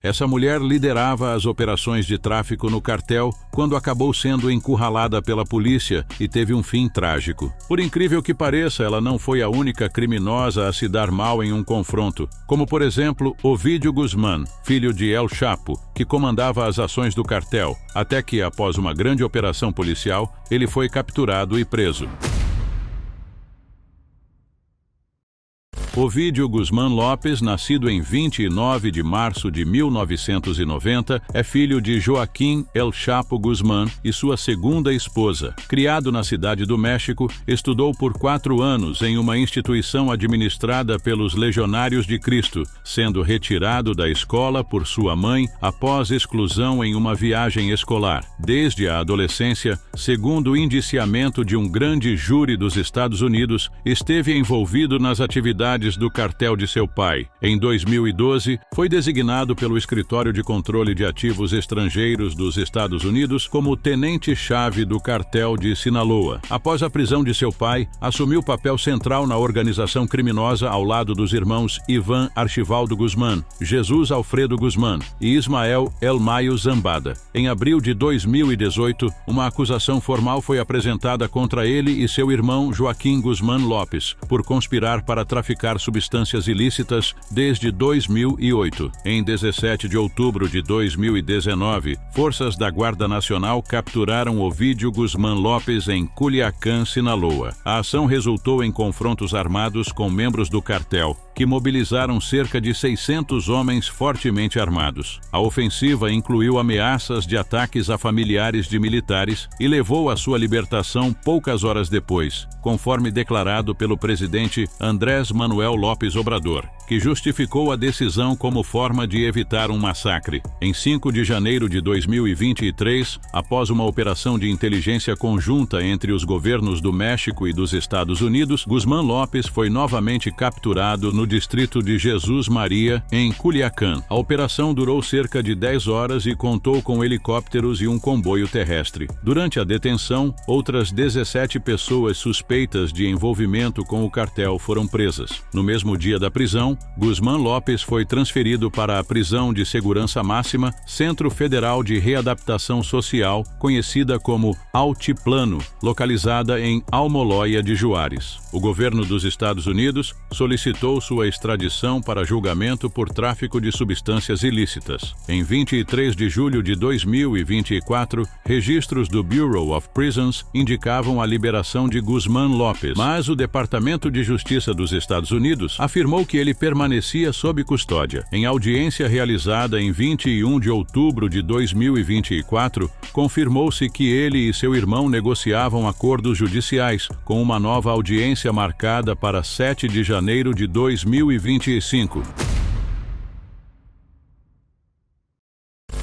Essa mulher liderava as operações de tráfico no cartel quando acabou sendo encurralada pela polícia e teve um fim trágico. Por incrível que pareça, ela não foi a única criminosa a se dar mal em um confronto, como por exemplo Ovidio Guzmán, filho de El Chapo, que comandava as ações do cartel, até que, após uma grande operação policial, ele foi capturado e preso. Ovidio Guzmán Lopes, nascido em 29 de março de 1990, é filho de Joaquim El Chapo Guzmán e sua segunda esposa. Criado na Cidade do México, estudou por 4 anos em uma instituição administrada pelos Legionários de Cristo, sendo retirado da escola por sua mãe após exclusão em uma viagem escolar. Desde a adolescência, segundo o indiciamento de um grande júri dos Estados Unidos, esteve envolvido nas atividades do cartel de seu pai. Em 2012, foi designado pelo Escritório de Controle de Ativos Estrangeiros dos Estados Unidos como tenente-chave do cartel de Sinaloa. Após a prisão de seu pai, assumiu papel central na organização criminosa ao lado dos irmãos Iván Archivaldo Guzmán, Jesus Alfredo Guzmán e Ismael El Mayo Zambada. Em abril de 2018, uma acusação formal foi apresentada contra ele e seu irmão Joaquim Guzmán Lopes por conspirar para traficar substâncias ilícitas desde 2008. Em 17 de outubro de 2019, forças da Guarda Nacional capturaram Ovidio Guzmán Lopes em Culiacán, Sinaloa. A ação resultou em confrontos armados com membros do cartel, que mobilizaram cerca de 600 homens fortemente armados. A ofensiva incluiu ameaças de ataques a familiares de militares e levou à sua libertação poucas horas depois, conforme declarado pelo presidente Andrés Manuel López Obrador, que justificou a decisão como forma de evitar um massacre. Em 5 de janeiro de 2023, após uma operação de inteligência conjunta entre os governos do México e dos Estados Unidos, Guzmán Lopes foi novamente capturado no distrito de Jesus Maria, em Culiacán. A operação durou cerca de 10 horas e contou com helicópteros e um comboio terrestre. Durante a detenção, outras 17 pessoas suspeitas de envolvimento com o cartel foram presas. No mesmo dia da prisão, Guzmán Lopes foi transferido para a prisão de segurança máxima Centro Federal de Readaptação Social, conhecida como Altiplano, localizada em Almoloya de Juárez. O governo dos Estados Unidos solicitou sua extradição para julgamento por tráfico de substâncias ilícitas. Em 23 de julho de 2024, registros do Bureau of Prisons indicavam a liberação de Guzmán Lopes, mas o Departamento de Justiça dos Estados Unidos afirmou que ele permanecia sob custódia. Em audiência realizada em 21 de outubro de 2024, confirmou-se que ele e seu irmão negociavam acordos judiciais, com uma nova audiência marcada para 7 de janeiro de 2025.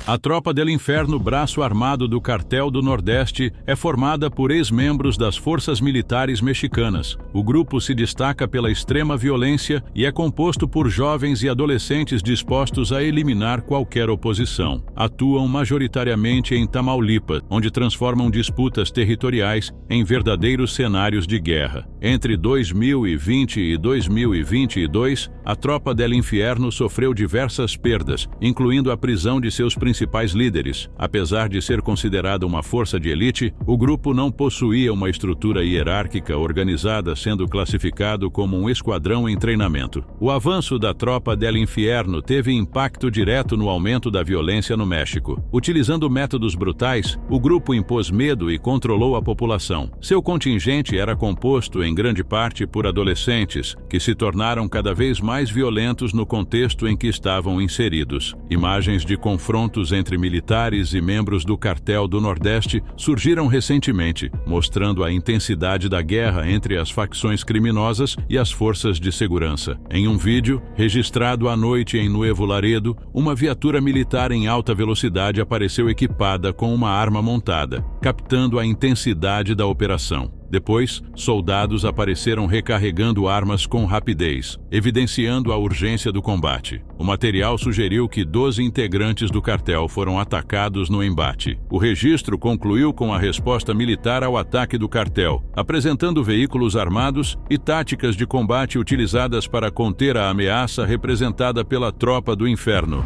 A Tropa del Inferno, braço armado do Cartel do Nordeste, é formada por ex-membros das forças militares mexicanas. O grupo se destaca pela extrema violência e é composto por jovens e adolescentes dispostos a eliminar qualquer oposição. Atuam majoritariamente em Tamaulipas, onde transformam disputas territoriais em verdadeiros cenários de guerra. Entre 2020 e 2022, a Tropa del Inferno sofreu diversas perdas, incluindo a prisão de seus principais líderes. Apesar de ser considerada uma força de elite, o grupo não possuía uma estrutura hierárquica organizada, sendo classificado como um esquadrão em treinamento. O avanço da Tropa del Inferno teve impacto direto no aumento da violência no México. Utilizando métodos brutais, o grupo impôs medo e controlou a população. Seu contingente era composto em grande parte por adolescentes, que se tornaram cada vez mais violentos no contexto em que estavam inseridos. Imagens de confrontos entre militares e membros do Cartel do Nordeste surgiram recentemente, mostrando a intensidade da guerra entre as facções criminosas e as forças de segurança. Em um vídeo, registrado à noite em Nuevo Laredo, uma viatura militar em alta velocidade apareceu equipada com uma arma montada, captando a intensidade da operação. Depois, soldados apareceram recarregando armas com rapidez, evidenciando a urgência do combate. O material sugeriu que 12 integrantes do cartel foram atacados no embate. O registro concluiu com a resposta militar ao ataque do cartel, apresentando veículos armados e táticas de combate utilizadas para conter a ameaça representada pela Tropa do Inferno.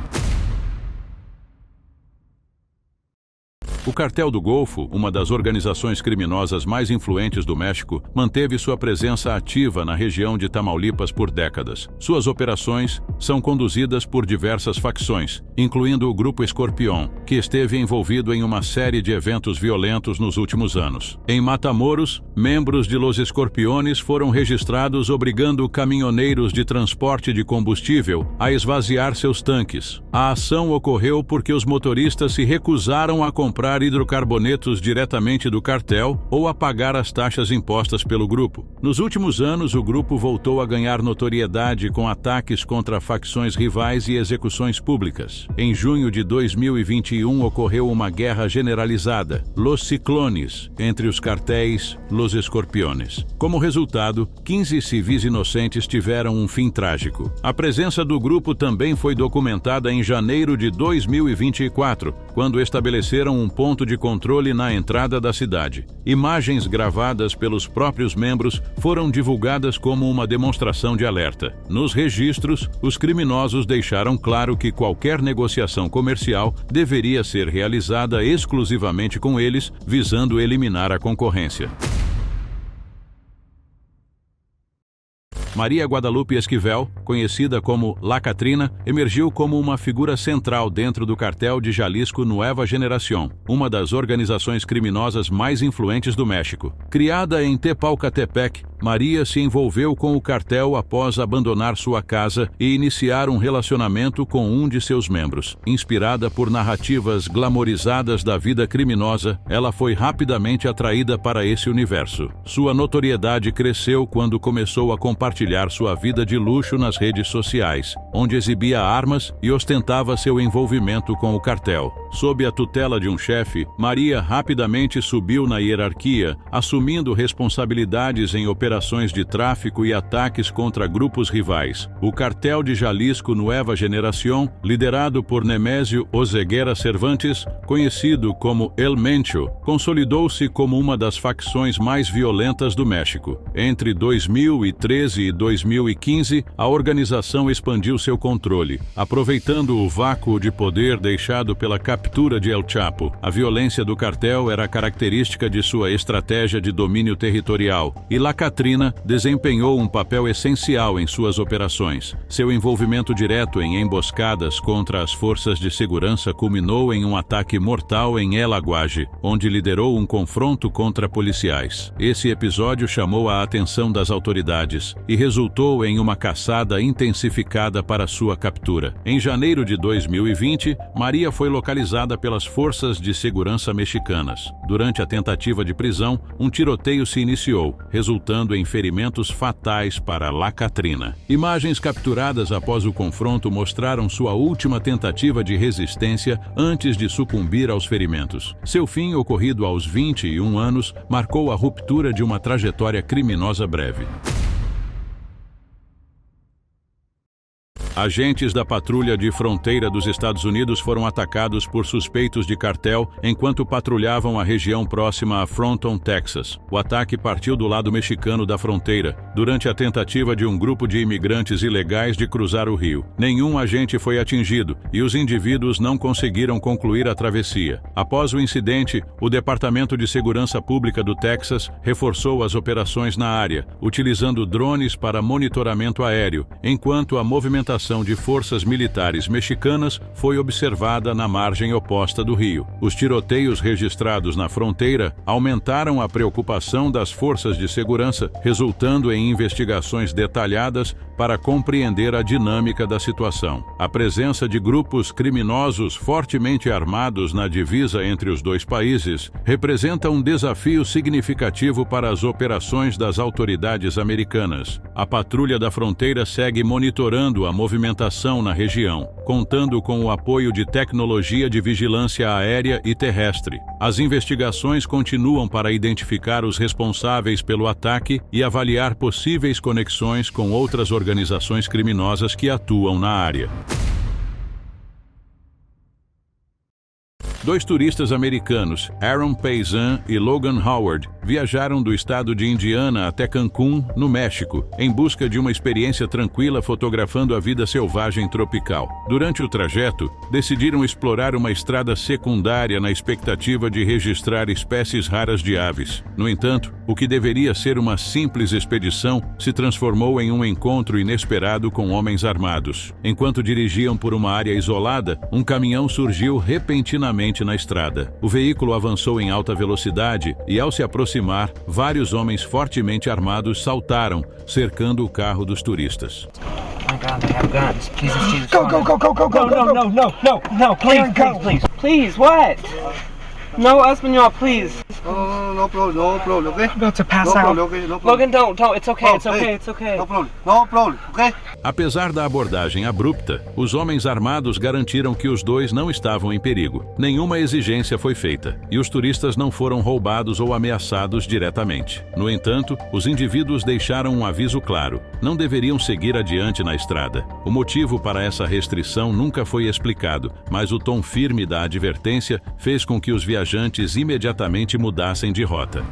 O Cartel do Golfo, uma das organizações criminosas mais influentes do México, manteve sua presença ativa na região de Tamaulipas por décadas. Suas operações são conduzidas por diversas facções, incluindo o Grupo Escorpión, que esteve envolvido em uma série de eventos violentos nos últimos anos. Em Matamoros, membros de Los Escorpiones foram registrados obrigando caminhoneiros de transporte de combustível a esvaziar seus tanques. A ação ocorreu porque os motoristas se recusaram a comprar hidrocarbonetos diretamente do cartel ou a pagar as taxas impostas pelo grupo. Nos últimos anos, o grupo voltou a ganhar notoriedade com ataques contra facções rivais e execuções públicas. Em junho de 2021 ocorreu uma guerra generalizada, Los Ciclones, entre os cartéis Los Escorpiones. Como resultado, 15 civis inocentes tiveram um fim trágico. A presença do grupo também foi documentada em janeiro de 2024, quando estabeleceram um ponto de controle na entrada da cidade. Imagens gravadas pelos próprios membros foram divulgadas como uma demonstração de alerta. Nos registros, os criminosos deixaram claro que qualquer negociação comercial deveria ser realizada exclusivamente com eles, visando eliminar a concorrência. Maria Guadalupe Esquivel, conhecida como La Catrina, emergiu como uma figura central dentro do cartel de Jalisco Nueva Generación, uma das organizações criminosas mais influentes do México. Criada em Tepalcatepec, Maria se envolveu com o cartel após abandonar sua casa e iniciar um relacionamento com um de seus membros. Inspirada por narrativas glamorizadas da vida criminosa, ela foi rapidamente atraída para esse universo. Sua notoriedade cresceu quando começou a compartilhar sua vida de luxo nas redes sociais, onde exibia armas e ostentava seu envolvimento com o cartel. Sob a tutela de um chefe, Maria rapidamente subiu na hierarquia, assumindo responsabilidades em operações de tráfico e ataques contra grupos rivais. O cartel de Jalisco Nueva Generación, liderado por Nemésio Oseguera Cervantes, conhecido como El Mencho, consolidou-se como uma das facções mais violentas do México. Entre 2013 e 2015, a organização expandiu seu controle, aproveitando o vácuo de poder deixado pela captura de El Chapo. A violência do cartel era característica de sua estratégia de domínio territorial, e La Catrina desempenhou um papel essencial em suas operações. Seu envolvimento direto em emboscadas contra as forças de segurança culminou em um ataque mortal em El Aguaje, onde liderou um confronto contra policiais. Esse episódio chamou a atenção das autoridades e resultou em uma caçada intensificada para sua captura. Em janeiro de 2020, Maria foi localizada pelas forças de segurança mexicanas. Durante a tentativa de prisão, um tiroteio se iniciou, resultando em ferimentos fatais para La Catrina. Imagens capturadas após o confronto mostraram sua última tentativa de resistência antes de sucumbir aos ferimentos. Seu fim, ocorrido aos 21 anos, marcou a ruptura de uma trajetória criminosa breve. Agentes da patrulha de fronteira dos Estados Unidos foram atacados por suspeitos de cartel enquanto patrulhavam a região próxima a Fronton, Texas. O ataque partiu do lado mexicano da fronteira, durante a tentativa de um grupo de imigrantes ilegais de cruzar o rio. Nenhum agente foi atingido e os indivíduos não conseguiram concluir a travessia. Após o incidente, o Departamento de Segurança Pública do Texas reforçou as operações na área, utilizando drones para monitoramento aéreo, enquanto a movimentação de forças militares mexicanas foi observada na margem oposta do rio. Os tiroteios registrados na fronteira aumentaram a preocupação das forças de segurança, resultando em investigações detalhadas para compreender a dinâmica da situação. A presença de grupos criminosos fortemente armados na divisa entre os dois países representa um desafio significativo para as operações das autoridades americanas. A patrulha da fronteira segue monitorando a movimentação na região, contando com o apoio de tecnologia de vigilância aérea e terrestre. As investigações continuam para identificar os responsáveis pelo ataque e avaliar possíveis conexões com outras organizações criminosas que atuam na área. Dois turistas americanos, Aaron Paysan e Logan Howard, viajaram do estado de Indiana até Cancún, no México, em busca de uma experiência tranquila fotografando a vida selvagem tropical. Durante o trajeto, decidiram explorar uma estrada secundária na expectativa de registrar espécies raras de aves. No entanto, o que deveria ser uma simples expedição se transformou em um encontro inesperado com homens armados. Enquanto dirigiam por uma área isolada, um caminhão surgiu repentinamente na estrada. O veículo avançou em alta velocidade e, ao se aproximar, vários homens fortemente armados saltaram, cercando o carro dos turistas. Oh my God, they have guns. Jesus. Go, No, please, what? No, Espanol, please. No problem, okay? I'm about to pass No out. problem, okay? No problem. Logan, don't. It's okay, Oh, it's okay, hey. it's okay. No problem, okay? Apesar da abordagem abrupta, os homens armados garantiram que os dois não estavam em perigo. Nenhuma exigência foi feita, e os turistas não foram roubados ou ameaçados diretamente. No entanto, os indivíduos deixaram um aviso claro: não deveriam seguir adiante na estrada. O motivo para essa restrição nunca foi explicado, mas o tom firme da advertência fez com que os viajantes imediatamente mudassem de rota.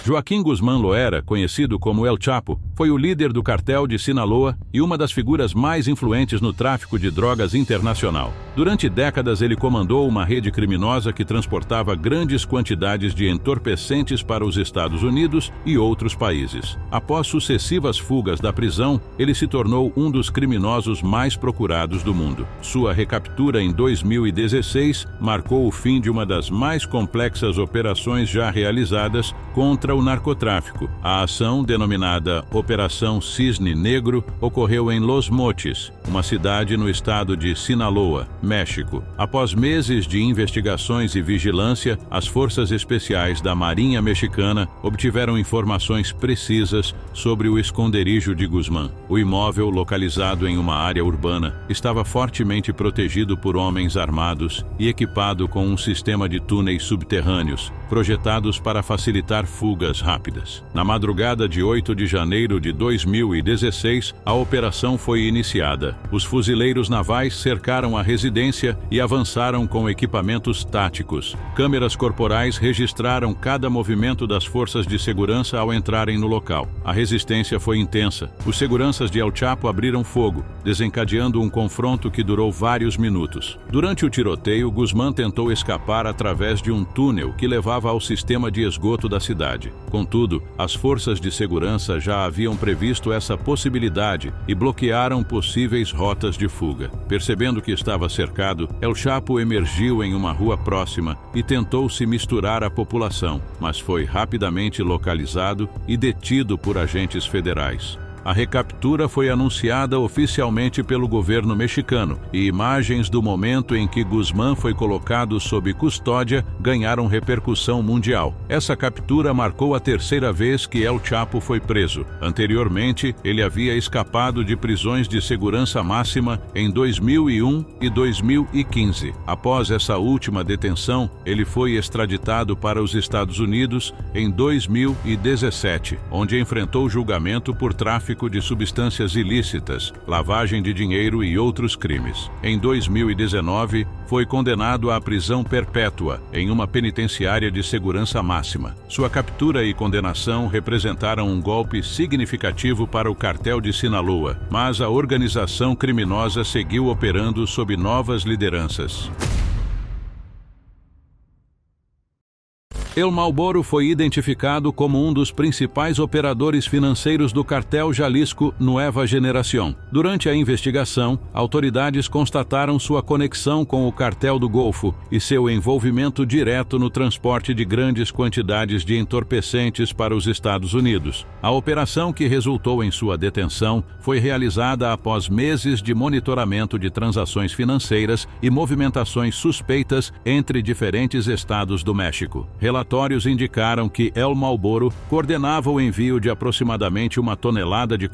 Joaquim Guzmán Loera, conhecido como El Chapo, foi o líder do cartel de Sinaloa e uma das figuras mais influentes no tráfico de drogas internacional. Durante décadas, ele comandou uma rede criminosa que transportava grandes quantidades de entorpecentes para os Estados Unidos e outros países. Após sucessivas fugas da prisão, ele se tornou um dos criminosos mais procurados do mundo. Sua recaptura em 2016 marcou o fim de uma das mais complexas operações já realizadas contra o narcotráfico. A ação, denominada Operação Cisne Negro, ocorreu em Los Mochis, uma cidade no estado de Sinaloa, México. Após meses de investigações e vigilância, as forças especiais da Marinha Mexicana obtiveram informações precisas sobre o esconderijo de Guzmán. O imóvel, localizado em uma área urbana, estava fortemente protegido por homens armados e equipado com um sistema de túneis subterrâneos, projetados para facilitar fugas rápidas. Na madrugada de 8 de janeiro de 2016, a operação foi iniciada. Os fuzileiros navais cercaram a residência e avançaram com equipamentos táticos. Câmeras corporais registraram cada movimento das forças de segurança ao entrarem no local. A resistência foi intensa. Os seguranças de El Chapo abriram fogo, desencadeando um confronto que durou vários minutos. Durante o tiroteio, Guzmán tentou escapar através de um túnel que levava ao sistema de esgoto da cidade. Contudo, as forças de segurança já haviam previsto essa possibilidade e bloquearam possíveis rotas de fuga. Percebendo que estava cercado, El Chapo emergiu em uma rua próxima e tentou se misturar à população, mas foi rapidamente localizado e detido por agentes federais. A recaptura foi anunciada oficialmente pelo governo mexicano e imagens do momento em que Guzmán foi colocado sob custódia ganharam repercussão mundial. Essa captura marcou a terceira vez que El Chapo foi preso. Anteriormente, ele havia escapado de prisões de segurança máxima em 2001 e 2015. Após essa última detenção, ele foi extraditado para os Estados Unidos em 2017, onde enfrentou julgamento por tráfico de substâncias ilícitas, lavagem de dinheiro e outros crimes. Em 2019, foi condenado à prisão perpétua em uma penitenciária de segurança máxima. Sua captura e condenação representaram um golpe significativo para o cartel de Sinaloa, mas a organização criminosa seguiu operando sob novas lideranças. El Malboro foi identificado como um dos principais operadores financeiros do cartel Jalisco Nueva Generación. Durante a investigação, autoridades constataram sua conexão com o cartel do Golfo e seu envolvimento direto no transporte de grandes quantidades de entorpecentes para os Estados Unidos. A operação que resultou em sua detenção foi realizada após meses de monitoramento de transações financeiras e movimentações suspeitas entre diferentes estados do México. Relatórios indicaram que El Malboro coordenava o envio de aproximadamente 1 tonelada de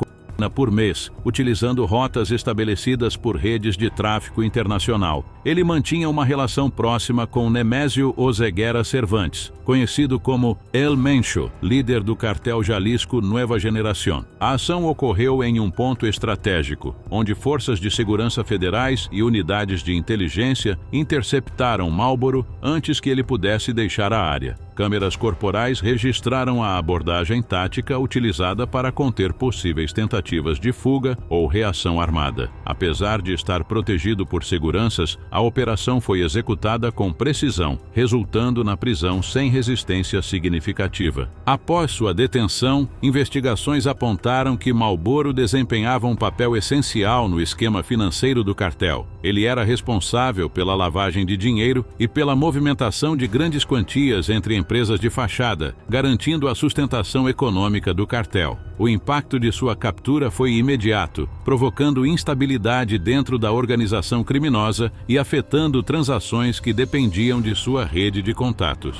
por mês, utilizando rotas estabelecidas por redes de tráfico internacional. Ele mantinha uma relação próxima com Nemésio Oseguera Cervantes, conhecido como El Mencho, líder do cartel Jalisco Nueva Generación. A ação ocorreu em um ponto estratégico, onde forças de segurança federais e unidades de inteligência interceptaram Marlboro antes que ele pudesse deixar a área. Câmeras corporais registraram a abordagem tática utilizada para conter possíveis tentativas de fuga ou reação armada. Apesar de estar protegido por seguranças, a operação foi executada com precisão, resultando na prisão sem resistência significativa. Após sua detenção, investigações apontaram que Marlboro desempenhava um papel essencial no esquema financeiro do cartel. Ele era responsável pela lavagem de dinheiro e pela movimentação de grandes quantias entre empresas de fachada, garantindo a sustentação econômica do cartel. O impacto de sua captura foi imediato, provocando instabilidade dentro da organização criminosa e afetando transações que dependiam de sua rede de contatos.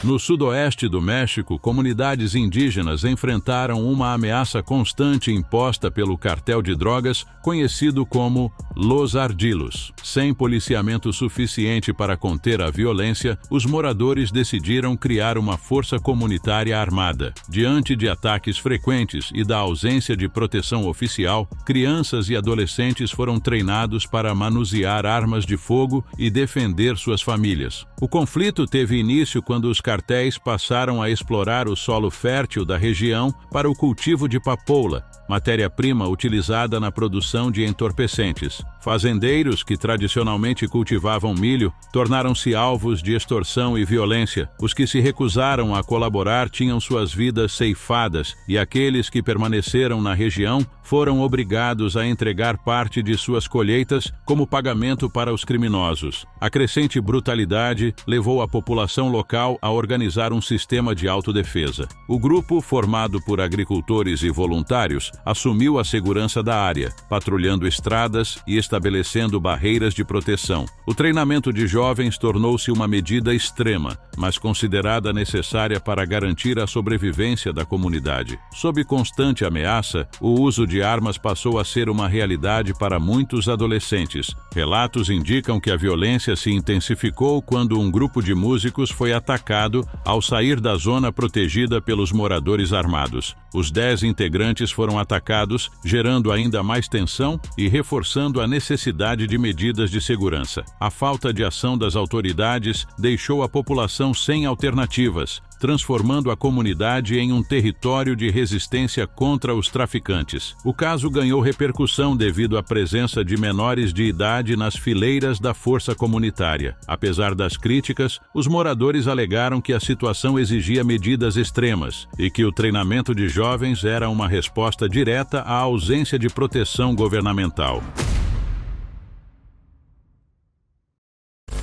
No sudoeste do México, comunidades indígenas enfrentaram uma ameaça constante imposta pelo cartel de drogas, conhecido como Los Ardilos. Sem policiamento suficiente para conter a violência, os moradores decidiram criar uma força comunitária armada. Diante de ataques frequentes e da ausência de proteção oficial, crianças e adolescentes foram treinados para manusear armas de fogo e defender suas famílias. O conflito teve início quando os cartéis passaram a explorar o solo fértil da região para o cultivo de papoula, matéria-prima utilizada na produção de entorpecentes. Fazendeiros que tradicionalmente cultivavam milho tornaram-se alvos de extorsão e violência. Os que se recusaram a colaborar tinham suas vidas ceifadas e aqueles que permaneceram na região foram obrigados a entregar parte de suas colheitas como pagamento para os criminosos. A crescente brutalidade levou a população local a organizar um sistema de autodefesa. O grupo, formado por agricultores e voluntários, assumiu a segurança da área, patrulhando estradas e estabelecendo barreiras de proteção. O treinamento de jovens tornou-se uma medida extrema, mas considerada necessária para garantir a sobrevivência da comunidade. Sob constante ameaça, o uso de armas passou a ser uma realidade para muitos adolescentes. Relatos indicam que a violência se intensificou quando um grupo de músicos foi atacado ao sair da zona protegida pelos moradores armados. Os 10 integrantes foram atacados, gerando ainda mais tensão e reforçando a necessidade de medidas de segurança. A falta de ação das autoridades deixou a população sem alternativas, transformando a comunidade em um território de resistência contra os traficantes. O caso ganhou repercussão devido à presença de menores de idade nas fileiras da força comunitária. Apesar das críticas, os moradores alegaram que a situação exigia medidas extremas e que o treinamento de jovens era uma resposta direta à ausência de proteção governamental.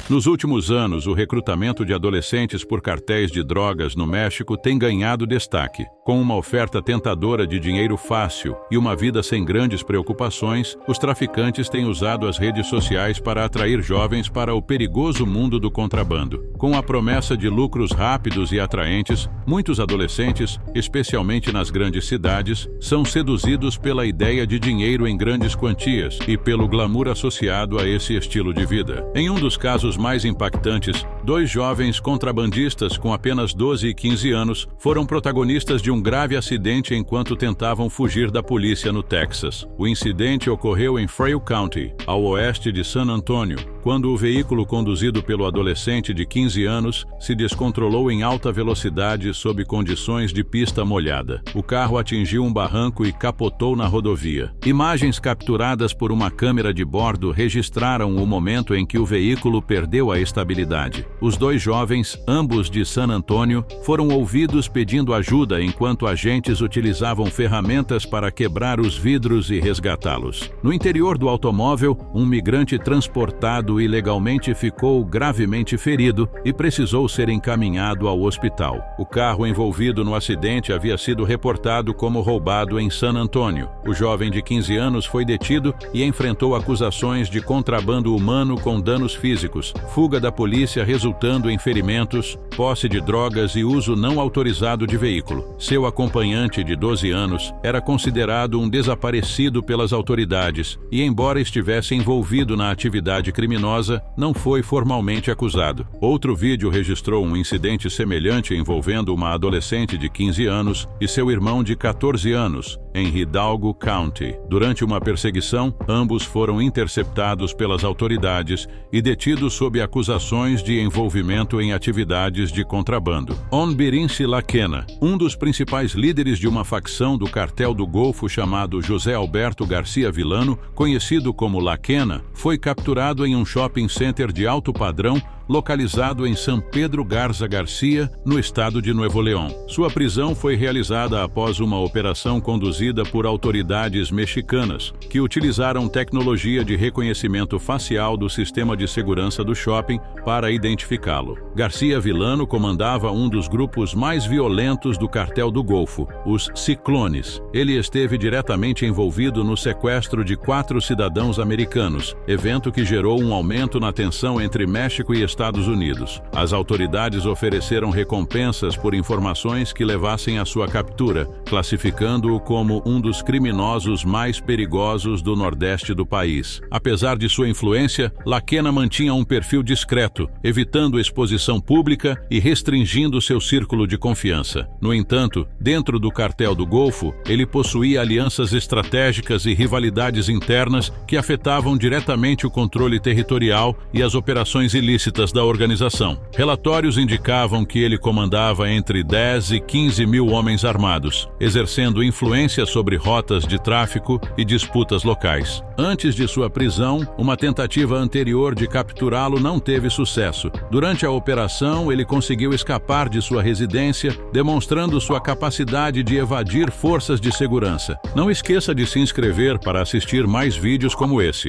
Nos últimos anos, o recrutamento de adolescentes por cartéis de drogas no México tem ganhado destaque. Com uma oferta tentadora de dinheiro fácil e uma vida sem grandes preocupações, os traficantes têm usado as redes sociais para atrair jovens para o perigoso mundo do contrabando. Com a promessa de lucros rápidos e atraentes, muitos adolescentes, especialmente nas grandes cidades, são seduzidos pela ideia de dinheiro em grandes quantias e pelo glamour associado a esse estilo de vida. Em um dos casos mais impactantes, 2 jovens contrabandistas com apenas 12 e 15 anos foram protagonistas de um grave acidente enquanto tentavam fugir da polícia no Texas. O incidente ocorreu em Frail County, ao oeste de San Antonio, quando o veículo conduzido pelo adolescente de 15 anos se descontrolou em alta velocidade sob condições de pista molhada. O carro atingiu um barranco e capotou na rodovia. Imagens capturadas por uma câmera de bordo registraram o momento em que o veículo perdeu a estabilidade. Os 2 jovens, ambos de San Antonio, foram ouvidos pedindo ajuda enquanto agentes utilizavam ferramentas para quebrar os vidros e resgatá-los. No interior do automóvel, um migrante transportado ilegalmente ficou gravemente ferido e precisou ser encaminhado ao hospital. O carro envolvido no acidente havia sido reportado como roubado em San Antonio. O jovem de 15 anos foi detido e enfrentou acusações de contrabando humano com danos físicos, fuga da polícia resultante resultando em ferimentos, posse de drogas e uso não autorizado de veículo. Seu acompanhante de 12 anos era considerado um desaparecido pelas autoridades e, embora estivesse envolvido na atividade criminosa, não foi formalmente acusado. Outro vídeo registrou um incidente semelhante envolvendo uma adolescente de 15 anos e seu irmão de 14 anos, em Hidalgo County. Durante uma perseguição, ambos foram interceptados pelas autoridades e detidos sob acusações de envolvimento em atividades de contrabando. Onbirinci Laquena, um dos principais líderes de uma facção do Cartel do Golfo chamado José Alberto Garcia Villano, conhecido como Laquena, foi capturado em um shopping center de alto padrão localizado em San Pedro Garza Garcia, no estado de Nuevo León. Sua prisão foi realizada após uma operação conduzida por autoridades mexicanas, que utilizaram tecnologia de reconhecimento facial do sistema de segurança do shopping para identificá-lo. Garcia Villano comandava um dos grupos mais violentos do Cartel do Golfo, os Ciclones. Ele esteve diretamente envolvido no sequestro de 4 cidadãos americanos, evento que gerou um aumento na tensão entre México e Estados Unidos. As autoridades ofereceram recompensas por informações que levassem à sua captura, classificando-o como um dos criminosos mais perigosos do nordeste do país. Apesar de sua influência, Laquena mantinha um perfil discreto, evitando exposição pública e restringindo seu círculo de confiança. No entanto, dentro do Cartel do Golfo, ele possuía alianças estratégicas e rivalidades internas que afetavam diretamente o controle territorial e as operações ilícitas da organização. Relatórios indicavam que ele comandava entre 10 e 15 mil homens armados, exercendo influência sobre rotas de tráfico e disputas locais. Antes de sua prisão, uma tentativa anterior de capturá-lo não teve sucesso. Durante a operação, ele conseguiu escapar de sua residência, demonstrando sua capacidade de evadir forças de segurança. Não esqueça de se inscrever para assistir mais vídeos como esse.